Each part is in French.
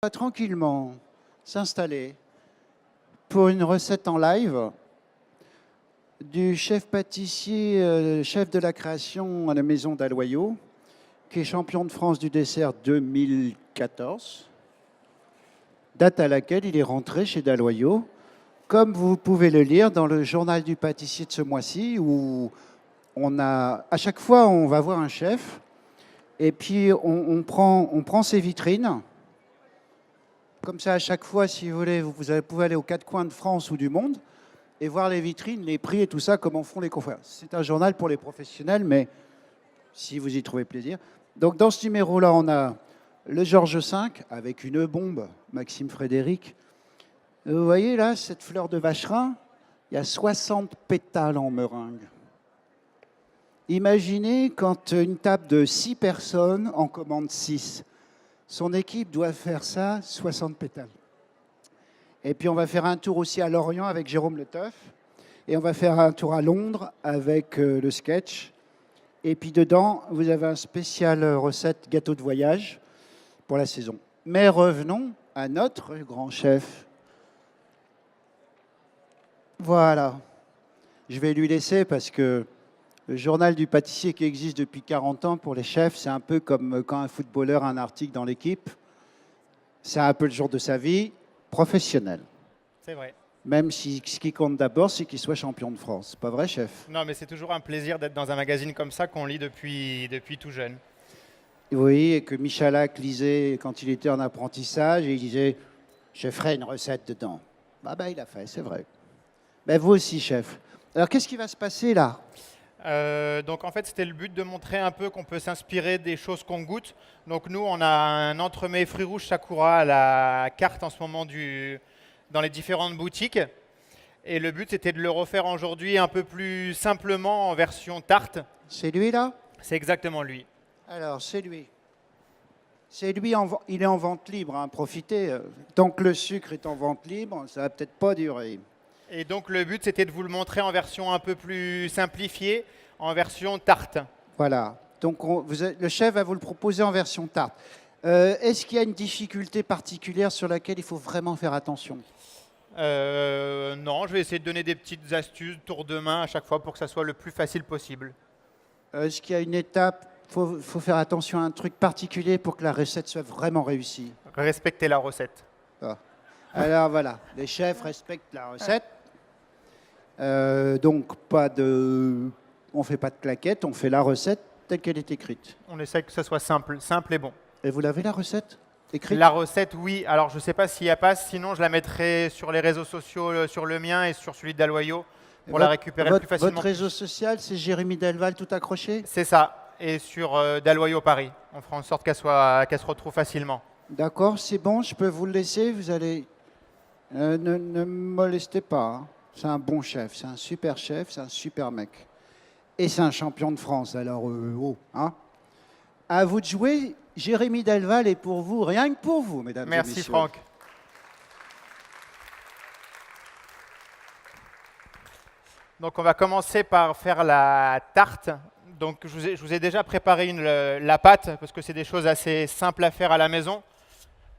va tranquillement s'installer pour une recette en live du chef pâtissier, chef de la création à la maison d'Aloyau, qui est champion de France du dessert 2014, date à laquelle il est rentré chez Daloyau, comme vous pouvez le lire dans le journal du pâtissier de ce mois-ci, où à chaque fois on va voir un chef, et puis on prend ses vitrines. Comme ça, à chaque fois, si vous voulez, vous pouvez aller aux quatre coins de France ou du monde et voir les vitrines, les prix et tout ça, comment font les confrères. C'est un journal pour les professionnels, mais si vous y trouvez plaisir. Donc, dans ce numéro-là, on a le Georges V avec une bombe, Maxime Frédéric. Vous voyez là, cette fleur de vacherin, il y a 60 pétales en meringue. Imaginez quand une table de 6 personnes en commande 6. Son équipe doit faire ça, 60 pétales. Et puis on va faire un tour aussi à Lorient avec Jérôme Le Teuf. Et on va faire un tour à Londres avec le sketch. Et puis dedans, vous avez un spécial recette gâteau de voyage pour la saison. Mais revenons à notre grand chef. Voilà. Je vais lui laisser parce que le journal du pâtissier qui existe depuis 40 ans pour les chefs, c'est un peu comme quand un footballeur a un article dans l'équipe. C'est un peu le jour de sa vie professionnelle. C'est vrai. Même si ce qui compte d'abord, c'est qu'il soit champion de France. Pas vrai, chef? Non, mais c'est toujours un plaisir d'être dans un magazine comme ça qu'on lit depuis tout jeune. Oui, et que Michalak lisait quand il était en apprentissage et il disait « Je ferai une recette dedans ». Bah, il a fait, c'est vrai. Ben, vous aussi, chef. Alors, qu'est-ce qui va se passer là? Donc en fait, c'était le but de montrer un peu qu'on peut s'inspirer des choses qu'on goûte. Donc nous, on a un entremets fruits rouges Sakura à la carte en ce moment dans les différentes boutiques. Et le but, c'était de le refaire aujourd'hui un peu plus simplement en version tarte. C'est lui là? C'est exactement lui. Alors, c'est lui. C'est lui, il est en vente libre, hein, profitez. Tant que le sucre est en vente libre, ça va peut-être pas durer. Et donc le but, c'était de vous le montrer en version un peu plus simplifiée, en version tarte. Voilà. Donc le chef va vous le proposer en version tarte. Est-ce qu'il y a une difficulté particulière sur laquelle il faut vraiment faire attention? Non, je vais essayer de donner des petites astuces, tour de main à chaque fois pour que ça soit le plus facile possible. Est-ce qu'il y a une étape, faut faire attention à un truc particulier pour que la recette soit vraiment réussie? Respecter la recette. Ah. Alors voilà, les chefs respectent la recette. Donc on fait pas de claquettes, on fait la recette telle qu'elle est écrite. On essaie que ce soit simple et bon. Et vous l'avez la recette écrite? La recette, oui. Alors, je ne sais pas si elle passe, sinon je la mettrai sur les réseaux sociaux, sur le mien et sur celui d'Aloyau, pour la récupérer plus facilement. Votre réseau social, c'est Jérémy Delval tout accroché? C'est ça. Et sur d'Aloyau Paris. On fera en sorte qu'elle se retrouve facilement. D'accord, c'est bon, je peux vous le laisser. Vous allez... ne me molestez pas. Hein. C'est un bon chef, c'est un super chef, c'est un super mec. Et c'est un champion de France, alors hein. À vous de jouer. Jérémy Delval est pour vous, rien que pour vous, mesdames et messieurs. Merci Franck. Donc on va commencer par faire la tarte. Donc je vous ai déjà préparé la pâte, parce que c'est des choses assez simples à faire à la maison,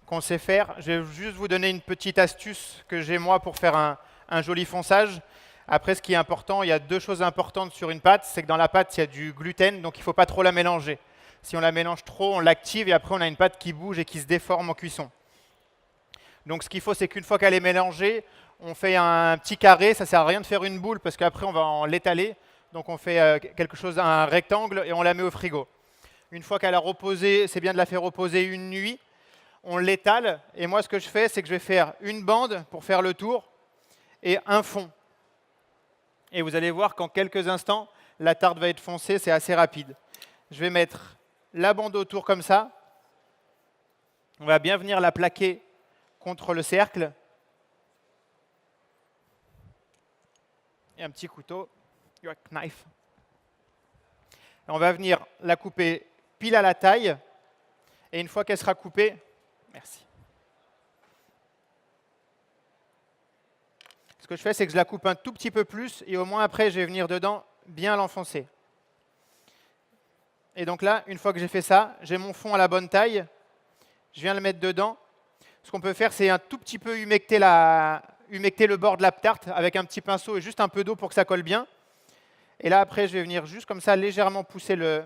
qu'on sait faire. Je vais juste vous donner une petite astuce que j'ai moi pour faire un joli fonçage. Après, ce qui est important, il y a deux choses importantes sur une pâte, c'est que dans la pâte, il y a du gluten, donc il ne faut pas trop la mélanger. Si on la mélange trop, on l'active et après on a une pâte qui bouge et qui se déforme en cuisson. Donc ce qu'il faut, c'est qu'une fois qu'elle est mélangée, on fait un petit carré. Ça ne sert à rien de faire une boule parce qu'après on va en l'étaler. Donc on fait quelque chose, un rectangle, et on la met au frigo. Une fois qu'elle a reposé, c'est bien de la faire reposer une nuit. On l'étale et moi ce que je fais, c'est que je vais faire une bande pour faire le tour et un fond. Et vous allez voir qu'en quelques instants, la tarte va être foncée, c'est assez rapide. Je vais mettre la bande autour comme ça. On va bien venir la plaquer contre le cercle. Et un petit couteau, your knife. Et on va venir la couper pile à la taille. Et une fois qu'elle sera coupée, merci. Ce que je fais, c'est que je la coupe un tout petit peu plus et au moins après, je vais venir dedans bien l'enfoncer. Et donc là, une fois que j'ai fait ça, j'ai mon fond à la bonne taille. Je viens le mettre dedans. ce qu'on peut faire, c'est un tout petit peu humecter le bord de la tarte avec un petit pinceau et juste un peu d'eau pour que ça colle bien. Et là, après, je vais venir juste comme ça légèrement pousser le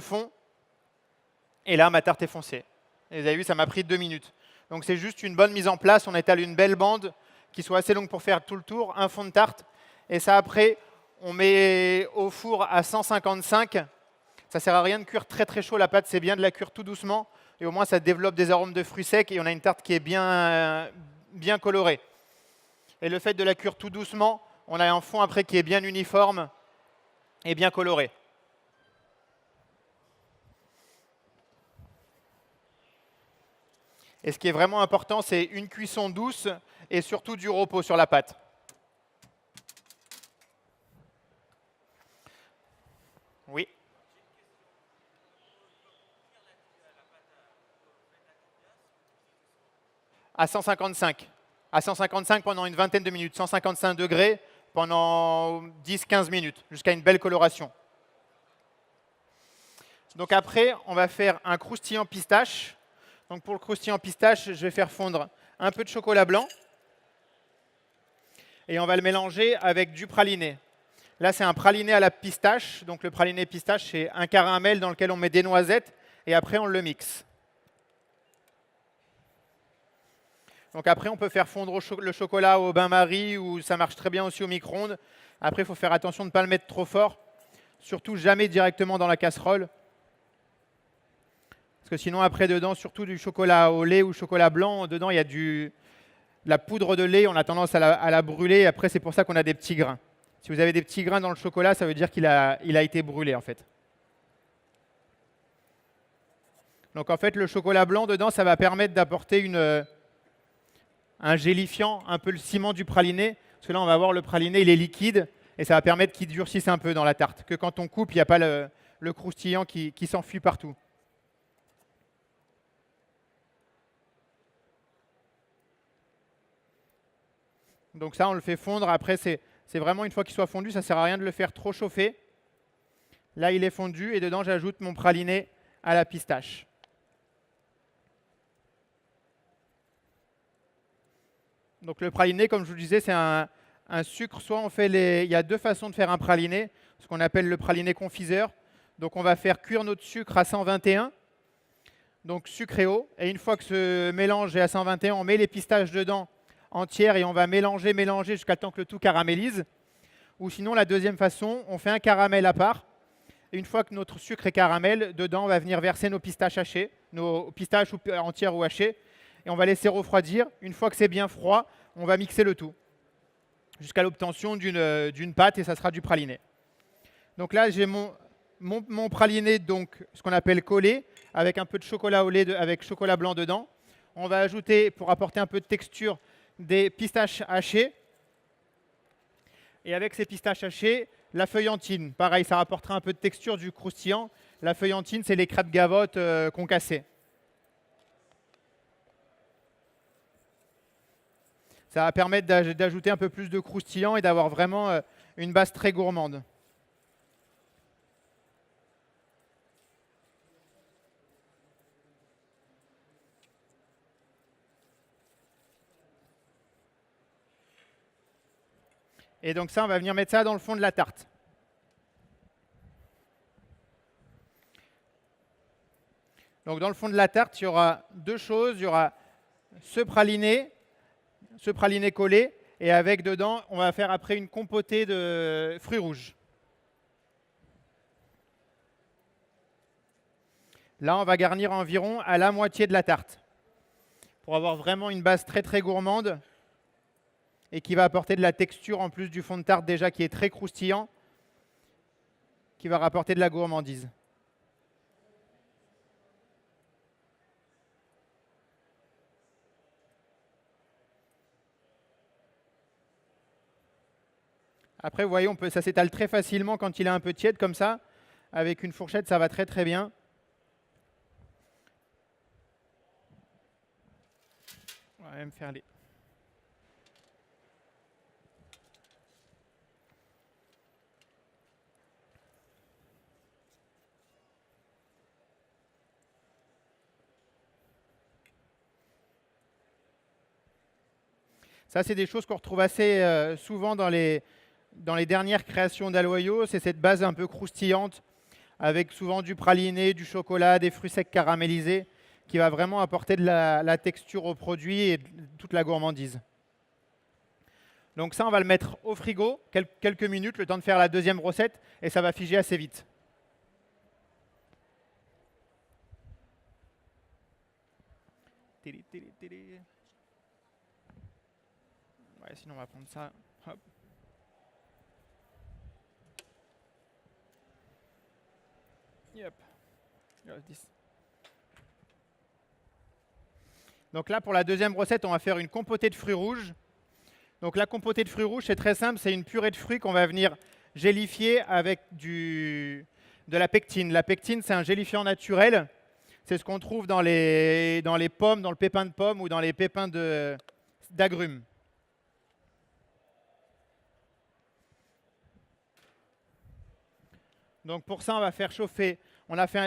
fond. Et là, ma tarte est foncée. Et vous avez vu, ça m'a pris 2 minutes. Donc c'est juste une bonne mise en place. On étale une belle bande qui soit assez longue pour faire tout le tour, un fond de tarte. Et ça, après, on met au four à 155. Ça sert à rien de cuire très très chaud la pâte, c'est bien de la cuire tout doucement. Et au moins, ça développe des arômes de fruits secs et on a une tarte qui est bien colorée. Et le fait de la cuire tout doucement, on a un fond après qui est bien uniforme et bien coloré. Et ce qui est vraiment important, c'est une cuisson douce et surtout du repos sur la pâte. Oui. À 155. À 155 pendant une vingtaine de minutes. 155 degrés pendant 10-15 minutes, jusqu'à une belle coloration. Donc après, on va faire un croustillant pistache. Donc pour le croustillant pistache, je vais faire fondre un peu de chocolat blanc. Et on va le mélanger avec du praliné. Là, c'est un praliné à la pistache. Donc le praliné pistache, c'est un caramel dans lequel on met des noisettes. Et après, on le mixe. Donc après, on peut faire fondre le chocolat au bain-marie ou ça marche très bien aussi au micro-ondes. Après, il faut faire attention de ne pas le mettre trop fort. Surtout jamais directement dans la casserole. Parce que sinon, après, dedans, surtout du chocolat au lait ou chocolat blanc, dedans, il y a de la poudre de lait. On a tendance à la brûler. Après, c'est pour ça qu'on a des petits grains. Si vous avez des petits grains dans le chocolat, ça veut dire qu'il a été brûlé, en fait. Donc, en fait, le chocolat blanc, dedans, ça va permettre d'apporter un gélifiant, un peu le ciment du praliné. Parce que là, on va voir le praliné, il est liquide. Et ça va permettre qu'il durcisse un peu dans la tarte. Que quand on coupe, il n'y a pas le croustillant qui s'enfuit partout. Donc ça, on le fait fondre. Après, c'est vraiment une fois qu'il soit fondu, ça ne sert à rien de le faire trop chauffer. Là, il est fondu et dedans, j'ajoute mon praliné à la pistache. Donc le praliné, comme je vous disais, c'est un sucre. Soit on fait il y a deux façons de faire un praliné, ce qu'on appelle le praliné confiseur. Donc on va faire cuire notre sucre à 121, donc sucre et eau. Et une fois que ce mélange est à 121, on met les pistaches dedans entières et on va mélanger jusqu'à temps que le tout caramélise. Ou sinon, la deuxième façon, on fait un caramel à part. Et une fois que notre sucre est caramel, dedans, on va venir verser nos pistaches hachées, nos pistaches entières ou hachées, et on va laisser refroidir. Une fois que c'est bien froid, on va mixer le tout jusqu'à l'obtention d'une pâte et ça sera du praliné. Donc là, j'ai mon praliné, donc ce qu'on appelle collé, avec un peu de chocolat au lait avec chocolat blanc dedans. On va ajouter, pour apporter un peu de texture, des pistaches hachées. Et avec ces pistaches hachées, la feuillantine. Pareil, ça rapportera un peu de texture du croustillant. La feuillantine, c'est les crêpes gavottes concassées. Ça va permettre d'ajouter un peu plus de croustillant et d'avoir vraiment une base très gourmande. Et donc ça, on va venir mettre ça dans le fond de la tarte. Donc dans le fond de la tarte, il y aura deux choses. Il y aura ce praliné collé, et avec dedans, on va faire après une compotée de fruits rouges. Là, on va garnir environ à la moitié de la tarte pour avoir vraiment une base très très gourmande et qui va apporter de la texture en plus du fond de tarte déjà qui est très croustillant, qui va rapporter de la gourmandise. Après, vous voyez, ça s'étale très facilement quand il est un peu tiède comme ça. Avec une fourchette, ça va très très bien. On va même faire les... Ça, c'est des choses qu'on retrouve assez souvent dans les dernières créations d'Aloyau. C'est cette base un peu croustillante avec souvent du praliné, du chocolat, des fruits secs caramélisés qui va vraiment apporter de la texture au produit et toute la gourmandise. Donc ça, on va le mettre au frigo quelques minutes, le temps de faire la deuxième recette, et ça va figer assez vite. Ouais, sinon on va prendre ça. Hop. Yep. Donc là, pour la deuxième recette, on va faire une compotée de fruits rouges. Donc la compotée de fruits rouges, c'est très simple, c'est une purée de fruits qu'on va venir gélifier avec de la pectine. La pectine, c'est un gélifiant naturel. C'est ce qu'on trouve dans les pommes, dans le pépin de pomme ou dans les pépins d'agrumes. Donc pour ça, on va faire chauffer.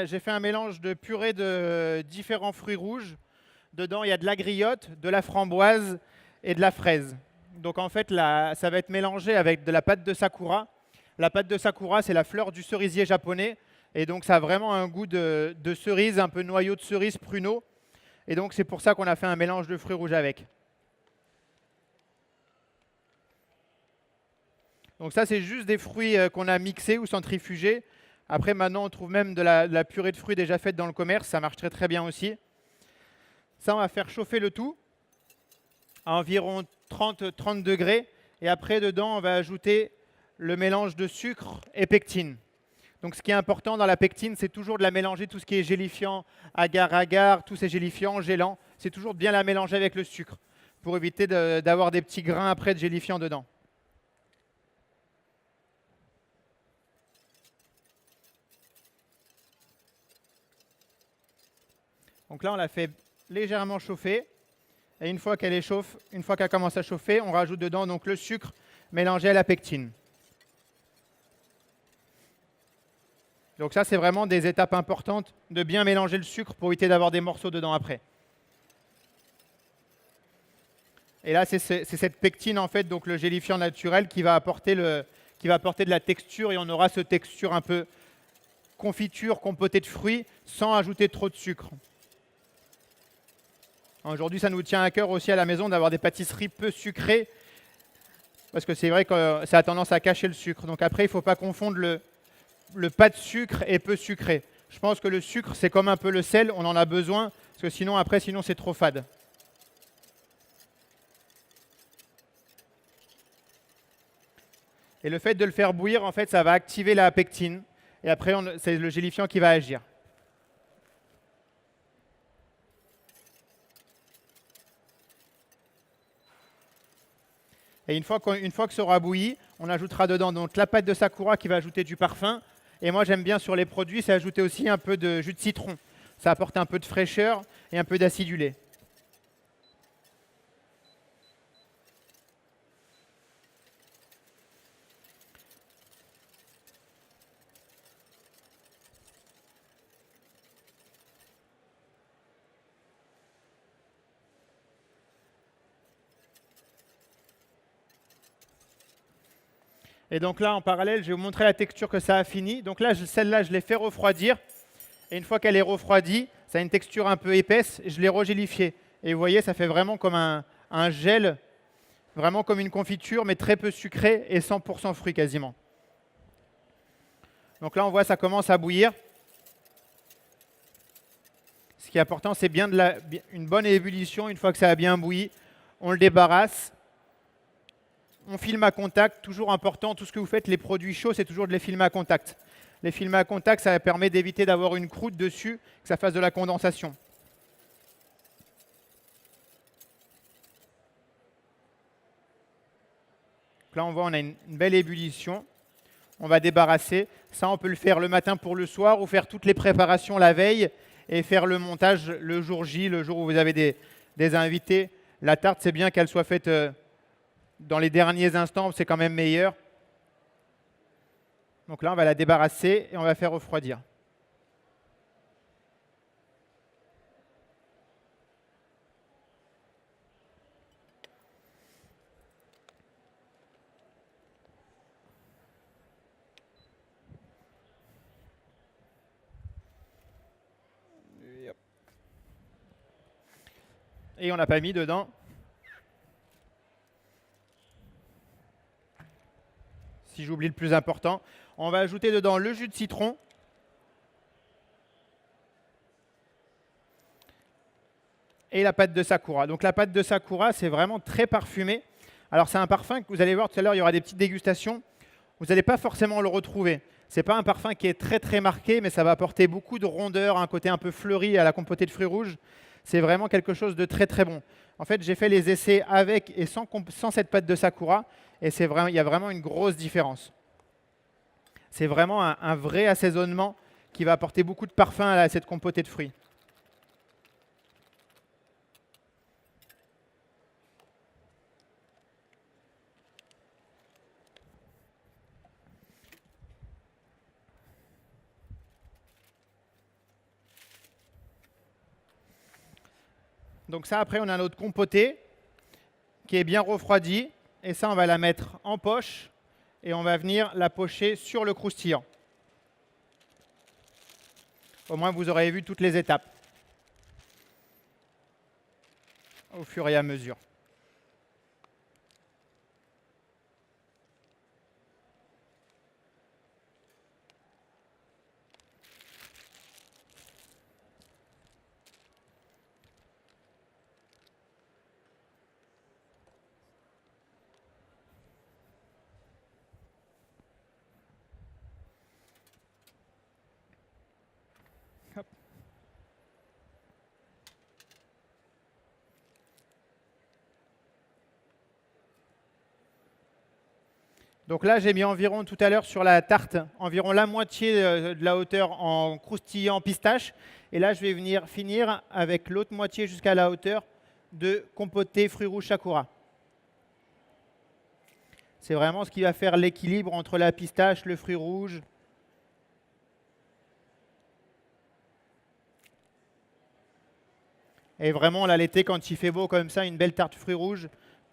J'ai fait un mélange de purée de différents fruits rouges. Dedans, il y a de la griotte, de la framboise et de la fraise. Donc en fait, ça va être mélangé avec de la pâte de sakura. La pâte de sakura, c'est la fleur du cerisier japonais. Et donc ça a vraiment un goût de cerise, un peu noyau de cerise, pruneau. Et donc c'est pour ça qu'on a fait un mélange de fruits rouges avec. Donc ça, c'est juste des fruits qu'on a mixés ou centrifugés. Après, maintenant, on trouve même de la purée de fruits déjà faite dans le commerce. Ça marche très très bien aussi. Ça, on va faire chauffer le tout à environ 30 degrés. Et après, dedans, on va ajouter le mélange de sucre et pectine. Donc ce qui est important dans la pectine, c'est toujours de la mélanger, tout ce qui est gélifiant, agar-agar, tous ces gélifiants, gélants. C'est toujours de bien la mélanger avec le sucre pour éviter d'avoir des petits grains après de gélifiant dedans. Donc là, on l'a fait légèrement chauffer. Et une fois qu'elle commence à chauffer, on rajoute dedans donc le sucre mélangé à la pectine. Donc ça, c'est vraiment des étapes importantes de bien mélanger le sucre pour éviter d'avoir des morceaux dedans après. Et là, c'est cette pectine, en fait, donc le gélifiant naturel qui va apporter de la texture et on aura cette texture un peu confiture, compotée de fruits, sans ajouter trop de sucre. Aujourd'hui, ça nous tient à cœur aussi à la maison d'avoir des pâtisseries peu sucrées, parce que c'est vrai que ça a tendance à cacher le sucre. Donc après, il ne faut pas confondre le pas de sucre et peu sucré. Je pense que le sucre, c'est comme un peu le sel, on en a besoin, parce que sinon c'est trop fade. Et le fait de le faire bouillir, en fait, ça va activer la pectine. Et après, c'est le gélifiant qui va agir. Et une fois que ça aura bouilli, on ajoutera dedans donc la pâte de sakura qui va ajouter du parfum. Et moi, j'aime bien sur les produits, c'est ajouter aussi un peu de jus de citron. Ça apporte un peu de fraîcheur et un peu d'acidulé. Et donc là, en parallèle, je vais vous montrer la texture que ça a fini. Donc là, celle-là, je l'ai fait refroidir. Et une fois qu'elle est refroidie, ça a une texture un peu épaisse. Je l'ai regélifiée. Et vous voyez, ça fait vraiment comme un gel, vraiment comme une confiture, mais très peu sucré et 100% fruits quasiment. Donc là, on voit ça commence à bouillir. Ce qui est important, c'est bien une bonne ébullition. Une fois que ça a bien bouilli, on le débarrasse. On filme à contact, toujours important, tout ce que vous faites, les produits chauds, c'est toujours de les filmer à contact. Les filmer à contact, ça permet d'éviter d'avoir une croûte dessus, que ça fasse de la condensation. Donc là, on voit, on a une belle ébullition. On va débarrasser. Ça, on peut le faire le matin pour le soir ou faire toutes les préparations la veille et faire le montage le jour J, le jour où vous avez des invités. La tarte, c'est bien qu'elle soit faite dans les derniers instants, c'est quand même meilleur. Donc là, on va la débarrasser et on va faire refroidir. Et on n'a pas mis dedans. Si j'oublie le plus important, on va ajouter dedans le jus de citron. Et la pâte de sakura. Donc la pâte de sakura, c'est vraiment très parfumé. Alors c'est un parfum que vous allez voir tout à l'heure, il y aura des petites dégustations. Vous n'allez pas forcément le retrouver. Ce n'est pas un parfum qui est très très marqué, mais ça va apporter beaucoup de rondeur, un côté un peu fleuri à la compotée de fruits rouges. C'est vraiment quelque chose de très très bon. En fait, j'ai fait les essais avec et sans cette pâte de sakura, et il y a vraiment une grosse différence. C'est vraiment un vrai assaisonnement qui va apporter beaucoup de parfum à cette compotée de fruits. Donc ça, après, on a notre compotée qui est bien refroidie. Et ça, on va la mettre en poche et on va venir la pocher sur le croustillant. Au moins, vous aurez vu toutes les étapes au fur et à mesure. Hop. Donc là, j'ai mis environ tout à l'heure sur la tarte, environ la moitié de la hauteur en croustillant pistache. Et là, je vais venir finir avec l'autre moitié jusqu'à la hauteur de compotée fruits rouges sakura. C'est vraiment ce qui va faire l'équilibre entre la pistache, le fruit rouge. Et vraiment, là, l'été, quand il fait beau comme ça, une belle tarte fruits rouges,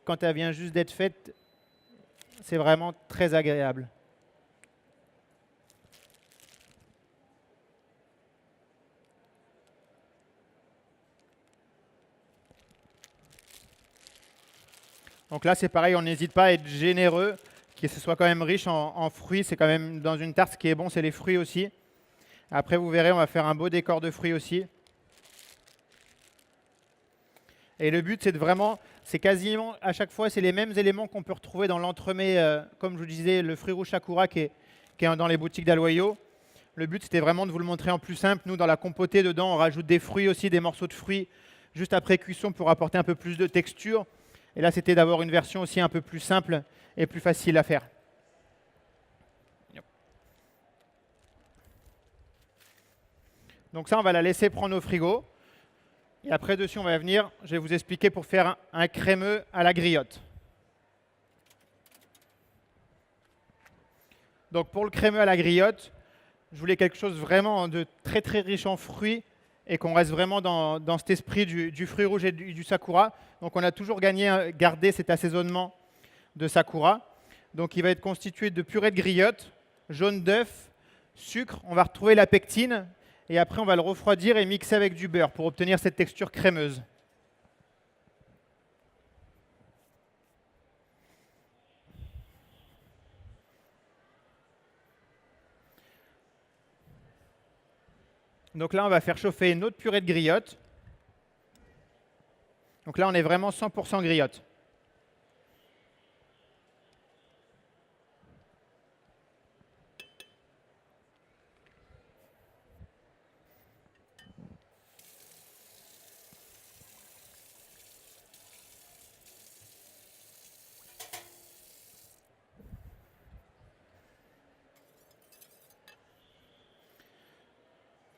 quand elle vient juste d'être faite, c'est vraiment très agréable. Donc là, c'est pareil, on n'hésite pas à être généreux, que ce soit quand même riche en fruits. C'est quand même dans une tarte, ce qui est bon, c'est les fruits aussi. Après, vous verrez, on va faire un beau décor de fruits aussi. Et le but, c'est de vraiment, c'est quasiment à chaque fois, c'est les mêmes éléments qu'on peut retrouver dans l'entremets, comme je vous disais, le fruit rouge sakura qui est dans les boutiques d'Aloyau. Le but, c'était vraiment de vous le montrer en plus simple. Nous, dans la compotée, dedans, on rajoute des fruits aussi, des morceaux de fruits, juste après cuisson pour apporter un peu plus de texture. Et là, c'était d'avoir une version aussi un peu plus simple et plus facile à faire. Donc ça, on va la laisser prendre au frigo. Et après, dessus, on va venir, je vais vous expliquer pour faire un crémeux à la griotte. Donc pour le crémeux à la griotte, je voulais quelque chose vraiment de très très riche en fruits et qu'on reste vraiment dans cet esprit du fruit rouge et du sakura. Donc on a toujours gardé cet assaisonnement de sakura. Donc il va être constitué de purée de griotte, jaune d'œuf, sucre. On va retrouver la pectine et après on va le refroidir et mixer avec du beurre pour obtenir cette texture crémeuse. Donc là, on va faire chauffer une autre purée de griotte. Donc là, on est vraiment 100% griotte.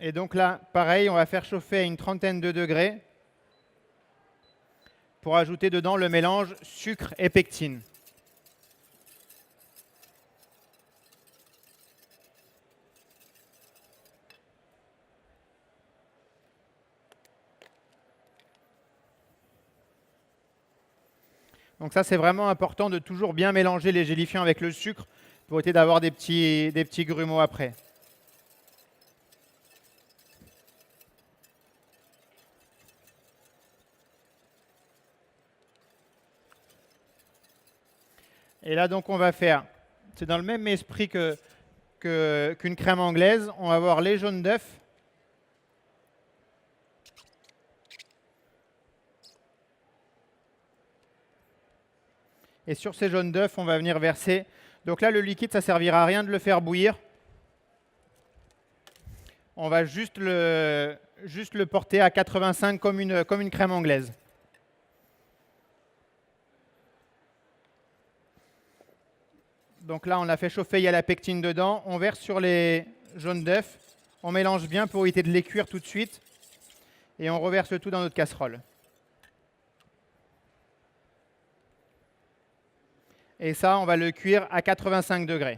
Et donc là, pareil, on va faire chauffer à une trentaine de degrés pour ajouter dedans le mélange sucre et pectine. Donc ça, c'est vraiment important de toujours bien mélanger les gélifiants avec le sucre pour éviter d'avoir des petits grumeaux après. Et là, donc, on va faire, c'est dans le même esprit qu'une crème anglaise, on va avoir les jaunes d'œufs. Et sur ces jaunes d'œufs, on va venir verser. Donc là, le liquide, ça ne servira à rien de le faire bouillir. On va juste le porter à 85 comme une crème anglaise. Donc là, on a fait chauffer, il y a la pectine dedans. On verse sur les jaunes d'œufs. On mélange bien pour éviter de les cuire tout de suite. Et on reverse le tout dans notre casserole. Et ça, on va le cuire à 85 degrés.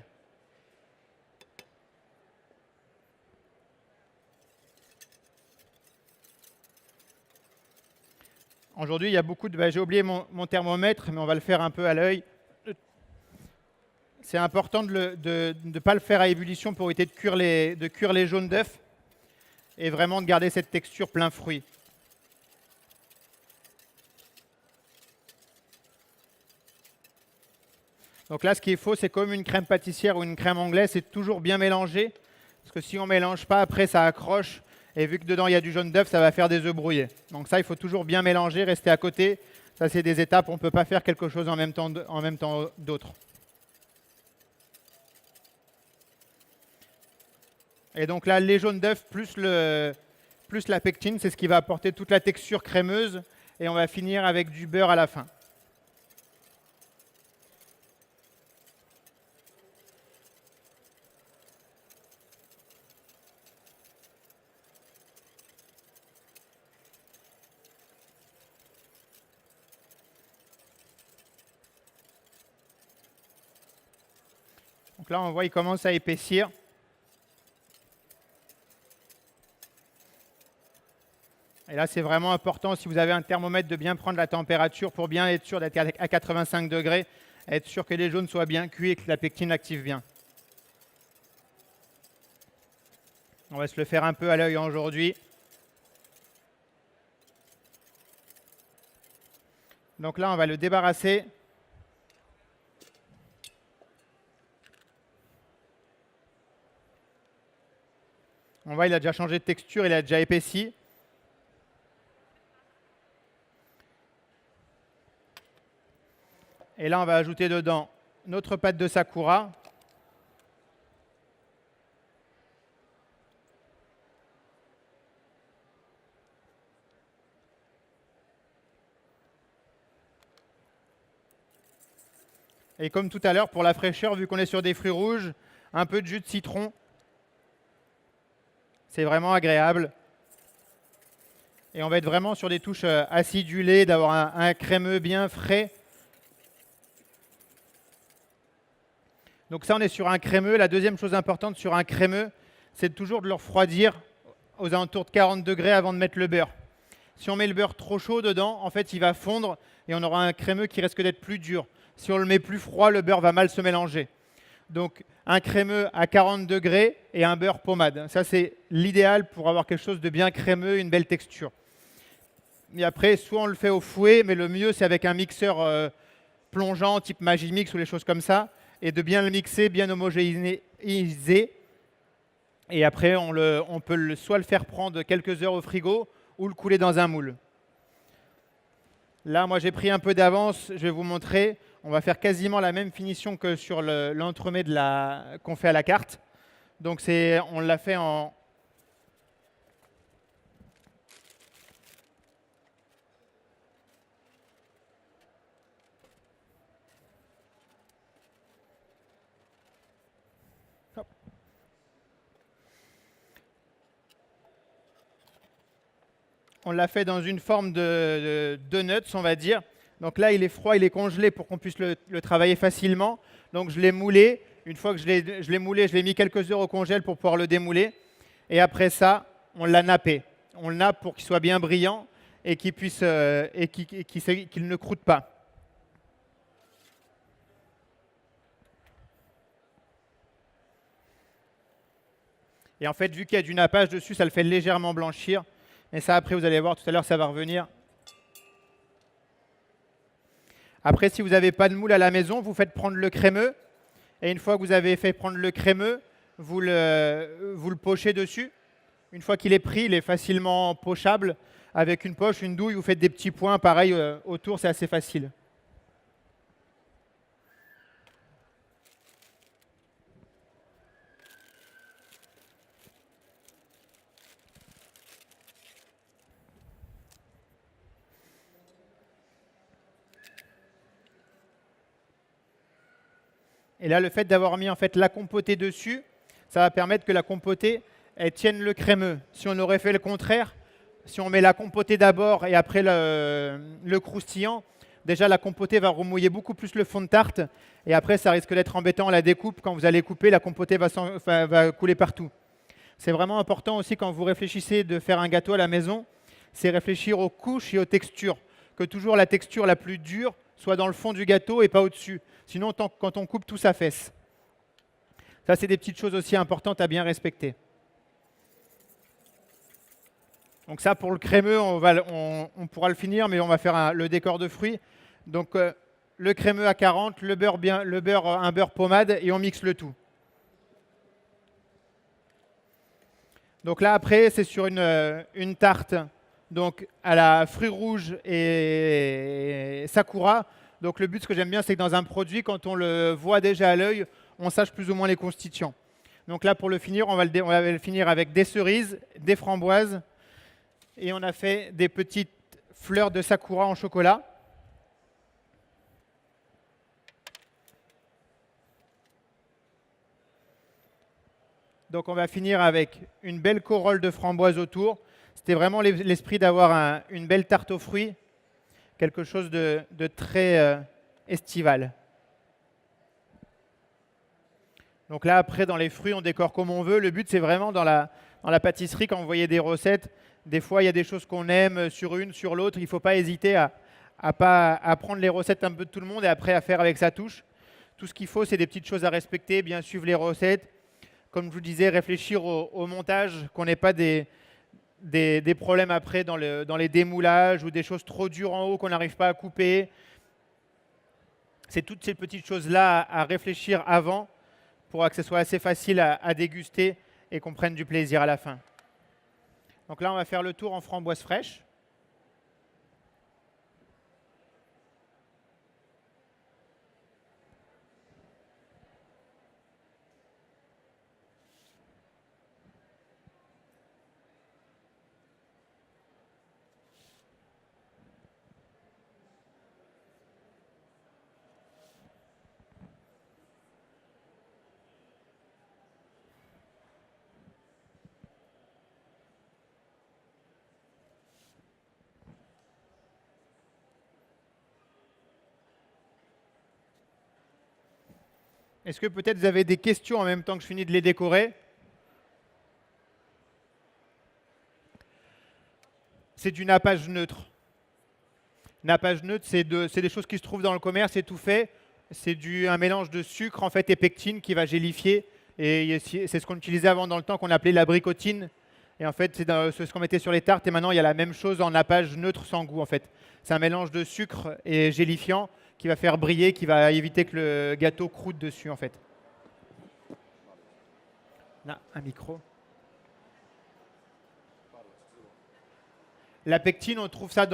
Aujourd'hui, il y a beaucoup de... j'ai oublié mon thermomètre, mais on va le faire un peu à l'œil. C'est important de ne pas le faire à ébullition pour éviter de cuire les jaunes d'œufs et vraiment de garder cette texture plein fruit. Donc là, ce qu'il faut, c'est comme une crème pâtissière ou une crème anglaise, c'est toujours bien mélanger. Parce que si on ne mélange pas, après, ça accroche. Et vu que dedans, il y a du jaune d'œuf, ça va faire des œufs brouillés. Donc ça, il faut toujours bien mélanger, rester à côté. Ça, c'est des étapes. On ne peut pas faire quelque chose en même temps d'autre. Et donc là, les jaunes d'œufs plus la pectine, c'est ce qui va apporter toute la texture crémeuse. Et on va finir avec du beurre à la fin. Donc là, on voit, il commence à épaissir. Et là, c'est vraiment important, si vous avez un thermomètre, de bien prendre la température pour bien être sûr d'être à 85 degrés, être sûr que les jaunes soient bien cuits et que la pectine active bien. On va se le faire un peu à l'œil aujourd'hui. Donc là, on va le débarrasser. On voit, il a déjà changé de texture, il a déjà épaissi. Et là, on va ajouter dedans notre pâte de sakura. Et comme tout à l'heure, pour la fraîcheur, vu qu'on est sur des fruits rouges, un peu de jus de citron. C'est vraiment agréable. Et on va être vraiment sur des touches acidulées, d'avoir un crémeux bien frais. Donc ça, on est sur un crémeux. La deuxième chose importante sur un crémeux, c'est toujours de le refroidir aux alentours de 40 degrés avant de mettre le beurre. Si on met le beurre trop chaud dedans, en fait, il va fondre et on aura un crémeux qui risque d'être plus dur. Si on le met plus froid, le beurre va mal se mélanger. Donc, un crémeux à 40 degrés et un beurre pommade. Ça, c'est l'idéal pour avoir quelque chose de bien crémeux, une belle texture. Et après, soit on le fait au fouet, mais le mieux, c'est avec un mixeur plongeant, type Magimix ou les choses comme ça, et de bien le mixer, bien homogénéiser. Et après, on peut soit le faire prendre quelques heures au frigo ou le couler dans un moule. Là, moi, j'ai pris un peu d'avance. Je vais vous montrer. On va faire quasiment la même finition que sur l'entremets qu'on fait à la carte. Donc, on l'a fait en... Hop. On l'a fait dans une forme de donuts, on va dire. Donc là, il est froid, il est congelé pour qu'on puisse le travailler facilement. Donc je l'ai moulé. Une fois que je l'ai moulé, je l'ai mis quelques heures au congèle pour pouvoir le démouler. Et après ça, on l'a nappé. On le nappe pour qu'il soit bien brillant et qu'il ne croûte pas. Et en fait, vu qu'il y a du nappage dessus, ça le fait légèrement blanchir. Mais ça, après, vous allez voir, tout à l'heure, ça va revenir. Après, si vous n'avez pas de moule à la maison, vous faites prendre le crémeux. Et une fois que vous avez fait prendre le crémeux, vous le pochez dessus. Une fois qu'il est pris, il est facilement pochable. Avec une poche, une douille, vous faites des petits points. Pareil, autour, c'est assez facile. Et là, le fait d'avoir mis en fait la compotée dessus, ça va permettre que la compotée elle tienne le crémeux. Si on aurait fait le contraire, si on met la compotée d'abord et après le croustillant, déjà la compotée va remouiller beaucoup plus le fond de tarte et après ça risque d'être embêtant à la découpe. Quand vous allez couper, la compotée va couler partout. C'est vraiment important aussi quand vous réfléchissez de faire un gâteau à la maison, c'est réfléchir aux couches et aux textures. Que toujours la texture la plus dure soit dans le fond du gâteau et pas au-dessus. Sinon, quand on coupe, tout s'affaisse. Ça, c'est des petites choses aussi importantes à bien respecter. Donc ça, pour le crémeux, on pourra le finir, mais on va faire le décor de fruits. Donc le crémeux à 40, un beurre pommade, et on mixe le tout. Donc là, après, c'est sur une tarte donc, à la fruits rouges et sakura. Donc le but, ce que j'aime bien, c'est que dans un produit, quand on le voit déjà à l'œil, on sache plus ou moins les constituants. Donc là, pour le finir, on va le finir avec des cerises, des framboises, et on a fait des petites fleurs de sakura en chocolat. Donc on va finir avec une belle corolle de framboises autour. C'était vraiment l'esprit d'avoir une belle tarte aux fruits, quelque chose de très estival. Donc là, après, dans les fruits, on décore comme on veut. Le but, c'est vraiment dans la pâtisserie, quand vous voyez des recettes, des fois, il y a des choses qu'on aime sur une, sur l'autre. Il ne faut pas hésiter à prendre les recettes un peu de tout le monde et après à faire avec sa touche. Tout ce qu'il faut, c'est des petites choses à respecter, bien suivre les recettes. Comme je vous disais, réfléchir au montage, qu'on n'ait pas des problèmes après dans les démoulages ou des choses trop dures en haut qu'on n'arrive pas à couper. C'est toutes ces petites choses-là à réfléchir avant pour que ce soit assez facile à déguster et qu'on prenne du plaisir à la fin. Donc là, on va faire le tour en framboise fraîche. Est-ce que peut-être vous avez des questions en même temps que je finis de les décorer? C'est du nappage neutre. Nappage neutre, c'est des choses qui se trouvent dans le commerce, c'est tout fait. C'est un mélange de sucre en fait, et pectine qui va gélifier. Et c'est ce qu'on utilisait avant dans le temps, qu'on appelait la bricotine. Et en fait, c'est ce qu'on mettait sur les tartes. Et maintenant, il y a la même chose en nappage neutre sans goût. En fait, c'est un mélange de sucre et gélifiant qui va faire briller, qui va éviter que le gâteau croûte dessus en fait. Là, un micro. La pectine, on trouve ça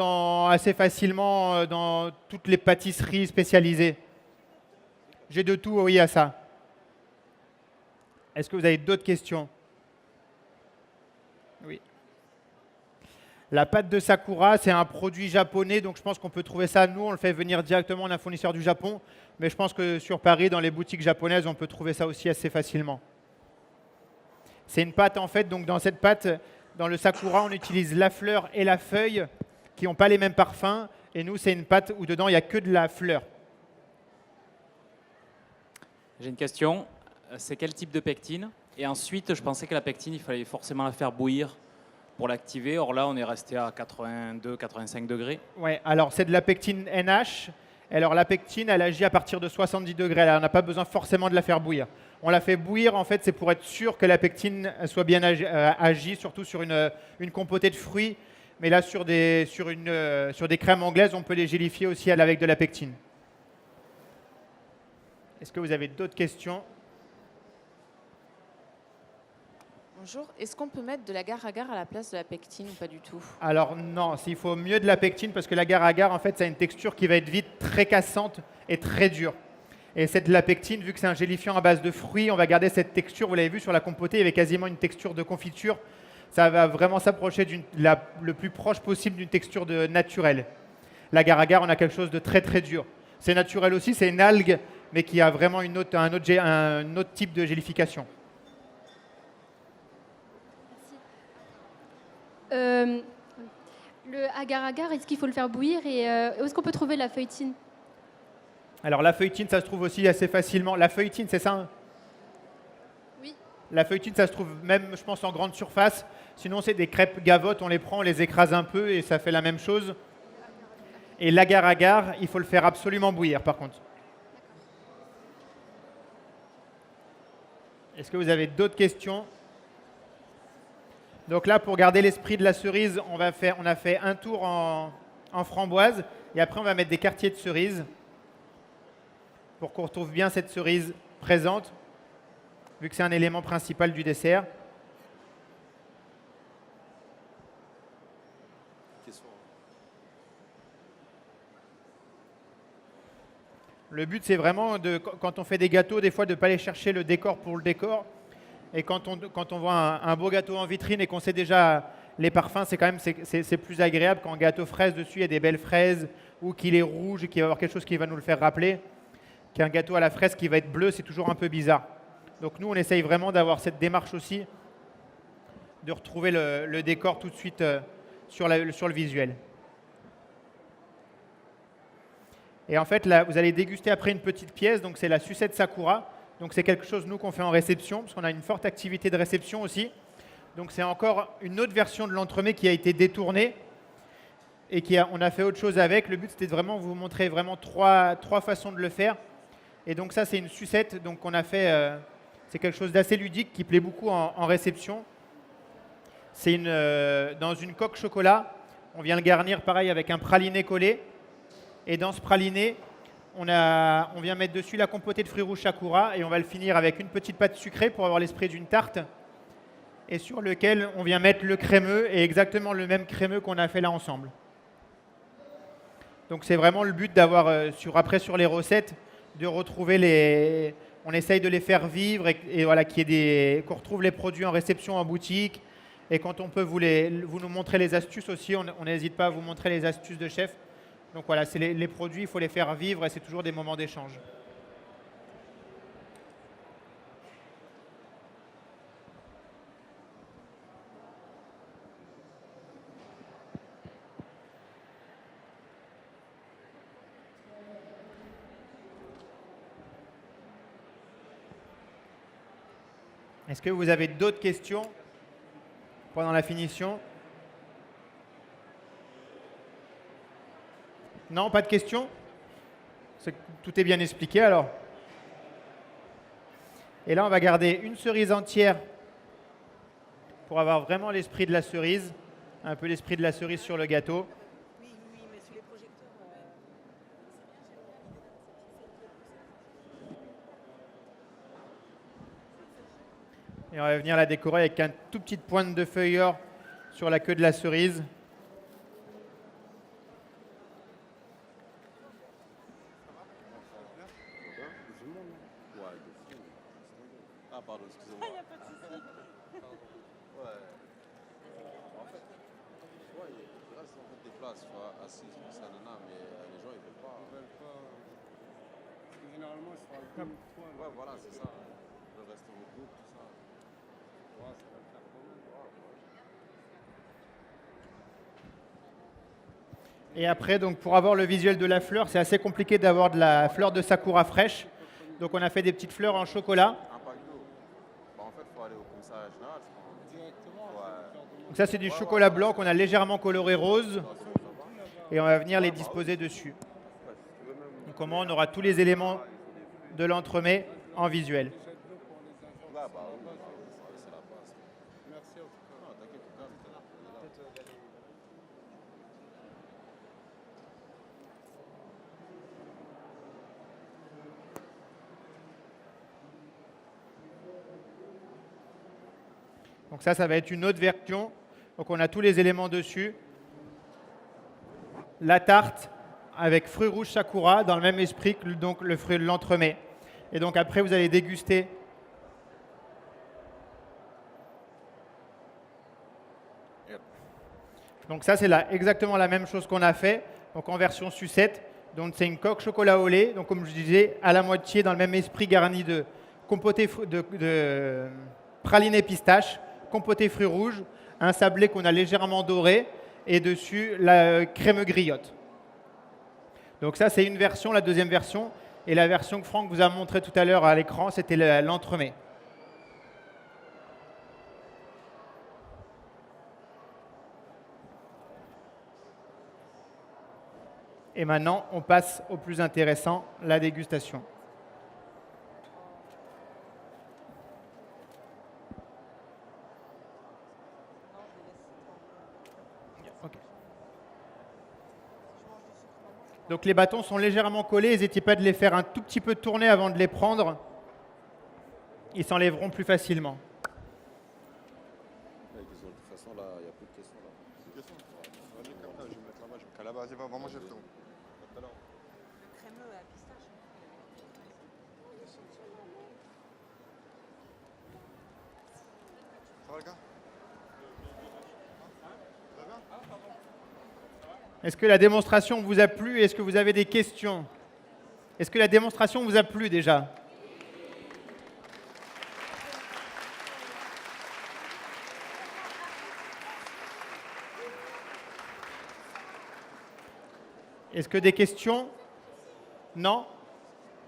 assez facilement dans toutes les pâtisseries spécialisées. J'ai de tout, oui, à ça. Est-ce que vous avez d'autres questions? Oui. La pâte de sakura, c'est un produit japonais, donc je pense qu'on peut trouver ça. Nous, on le fait venir directement d'un fournisseur du Japon, mais je pense que sur Paris, dans les boutiques japonaises, on peut trouver ça aussi assez facilement. C'est une pâte, en fait, donc dans cette pâte, dans le sakura, on utilise la fleur et la feuille qui n'ont pas les mêmes parfums. Et nous, c'est une pâte où dedans, il n'y a que de la fleur. J'ai une question. C'est quel type de pectine? Et ensuite, je pensais que la pectine, il fallait forcément la faire bouillir pour l'activer. Or là, on est resté à 82-85 degrés. Oui, alors c'est de la pectine NH. Alors la pectine, elle agit à partir de 70 degrés. Alors, on n'a pas besoin forcément de la faire bouillir. On la fait bouillir, en fait, c'est pour être sûr que la pectine soit bien agie, surtout sur une compotée de fruits. Mais là, sur des crèmes anglaises, on peut les gélifier aussi avec de la pectine. Est-ce que vous avez d'autres questions? Bonjour, est-ce qu'on peut mettre de l'agar-agar à la place de la pectine ou pas du tout? Alors non, il faut mieux de la pectine parce que l'agar-agar, en fait, ça a une texture qui va être vite très cassante et très dure. Et c'est de la pectine, vu que c'est un gélifiant à base de fruits, on va garder cette texture. Vous l'avez vu sur la compotée, il y avait quasiment une texture de confiture. Ça va vraiment s'approcher le plus proche possible d'une texture naturelle. L'agar-agar, on a quelque chose de très très dur. C'est naturel aussi, c'est une algue, mais qui a vraiment un autre type de gélification. Le agar-agar, est-ce qu'il faut le faire bouillir et où est-ce qu'on peut trouver la feuilletine? Alors la feuilletine, ça se trouve aussi assez facilement. La feuilletine, c'est ça, hein? Oui. La feuilletine, ça se trouve même, je pense, en grande surface. Sinon, c'est des crêpes gavottes, on les prend, on les écrase un peu et ça fait la même chose. Et l'agar-agar, il faut le faire absolument bouillir, par contre. Est-ce que vous avez d'autres questions? Donc là, pour garder l'esprit de la cerise, on a fait un tour en framboise. Et après, on va mettre des quartiers de cerise pour qu'on retrouve bien cette cerise présente, vu que c'est un élément principal du dessert. Le but, c'est vraiment, quand on fait des gâteaux, des fois, de ne pas aller chercher le décor pour le décor. Et quand on voit un beau gâteau en vitrine et qu'on sait déjà les parfums, c'est plus agréable quand un gâteau fraise dessus, il y a des belles fraises, ou qu'il est rouge et qu'il va y avoir quelque chose qui va nous le faire rappeler. Qu'un gâteau à la fraise qui va être bleu, c'est toujours un peu bizarre. Donc nous, on essaye vraiment d'avoir cette démarche aussi, de retrouver le décor tout de suite sur le visuel. Et en fait, là, vous allez déguster après une petite pièce, donc c'est la sucette Sakura. Donc c'est quelque chose, nous, qu'on fait en réception, parce qu'on a une forte activité de réception aussi. Donc c'est encore une autre version de l'entremets qui a été détournée et on a fait autre chose avec. Le but, c'était de vraiment vous montrer vraiment trois façons de le faire. Et donc ça, c'est une sucette donc qu'on a fait, c'est quelque chose d'assez ludique qui plaît beaucoup en réception. C'est dans une coque chocolat. On vient le garnir pareil avec un praliné collé. Et dans ce praliné, on vient mettre dessus la compotée de fruits rouges Sakura et on va le finir avec une petite pâte sucrée pour avoir l'esprit d'une tarte. Et sur lequel on vient mettre le crémeux et exactement le même crémeux qu'on a fait là ensemble. Donc c'est vraiment le but d'avoir, après sur les recettes, de retrouver on essaye de les faire vivre et voilà, qu'on retrouve les produits en réception en boutique. Et quand on peut vous nous montrer les astuces aussi, on n'hésite pas à vous montrer les astuces de chef. Donc voilà, c'est les produits, il faut les faire vivre et c'est toujours des moments d'échange. Est-ce que vous avez d'autres questions pendant la finition? Non, pas de questions? Tout est bien expliqué alors. Et là, on va garder une cerise entière pour avoir vraiment l'esprit de la cerise, un peu l'esprit de la cerise sur le gâteau. Et on va venir la décorer avec un tout petite pointe de feuilleur sur la queue de la cerise. Ah, pardon, excusez-moi. Il n'y a pas de souci. Ouais. En fait, il reste en fait des places assises, ça, nana, mais les gens, ils ne veulent pas. Ils veulent pas. Parce que généralement, ils sont à deux fois. Ouais, voilà, c'est ça. Ils veulent rester au groupe, tout ça. Ouais, ça va le faire quand même. Et après, donc, pour avoir le visuel de la fleur, c'est assez compliqué d'avoir de la fleur de sakura fraîche. Donc on a fait des petites fleurs en chocolat. En fait, il faut aller au commissariat général, je pense. Directement. Ouais. Donc ça, c'est du chocolat blanc qu'on a légèrement coloré rose. Et on va venir les disposer dessus. Donc comment on aura tous les éléments de l'entremets en visuel. Donc ça va être une autre version. Donc on a tous les éléments dessus. La tarte avec fruits rouges sakura dans le même esprit que donc le fruit de l'entremets. Et donc après, vous allez déguster. Donc ça, c'est exactement la même chose qu'on a fait, donc en version sucette. Donc c'est une coque chocolat au lait, donc comme je disais, à la moitié dans le même esprit, garni de compoté de praliné pistache, compoté fruits rouges, un sablé qu'on a légèrement doré, et dessus la crème griotte. Donc ça, c'est une version, la deuxième version. Et la version que Franck vous a montré tout à l'heure à l'écran, c'était l'entremets. Et maintenant, on passe au plus intéressant, la dégustation. Ok. Donc les bâtons sont légèrement collés, n'hésitez pas de les faire un tout petit peu tourner avant de les prendre. Ils s'enlèveront plus facilement. De toute façon, là, il n'y a plus de questions. Là. Je vais mettre là-bas, je vais là-bas. Vas-y, va manger le frérot. Le crémeux à pistache. Ça va, le gars? Ça va bien? Est-ce que la démonstration vous a plu? Est-ce que vous avez des questions? Est-ce que la démonstration vous a plu déjà? Est-ce que des questions? Non?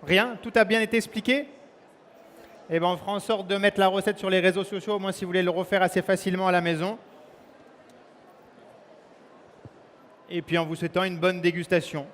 Rien? Tout a bien été expliqué? Eh bien, on fera en sorte de mettre la recette sur les réseaux sociaux, au moins si vous voulez le refaire assez facilement à la maison. Et puis en vous souhaitant une bonne dégustation.